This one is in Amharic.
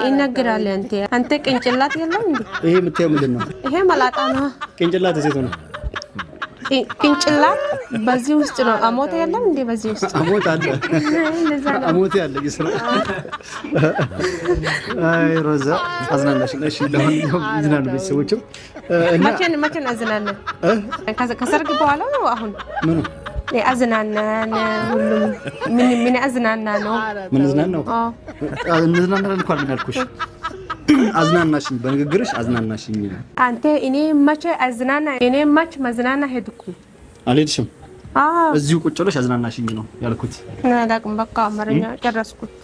ይነግራል አንተ ቅንጭላት የለም እንዴ ይሄ የምታየው ምንድነው ይሄ መላጣ ነው ቅንጭላት እዚህ ነው ቅንጭላት በዚህ ውስጥ ነው አሞት የለም እንዴ በዚህ ውስጥ አሞት አለ አሞት ያለ ይስራ አይ ሮዛ አዝናናሽ ነሽ ለማንኛውም ይዝናኑ ቤተሰቦችም መቼን አዝናና ከሰርግ በኋላ ነው አሁን ምኑ አዝናናን ሁሉም ምን አዝናና ነው ምን አዝናናው እንዝናናለን እንኳን ልናልኩሽ አዝናናሽኝ በንግግርሽ አዝናናሽኝ አንተ እኔ መቼ አዝናና እኔ መቼ መዝናና ሄድኩ አልሄድሽም እዚሁ ቁጭ ብለሽ አዝናናሽኝ ነው ያልኩት አላቅም በቃ አማርኛ ጨረስኩት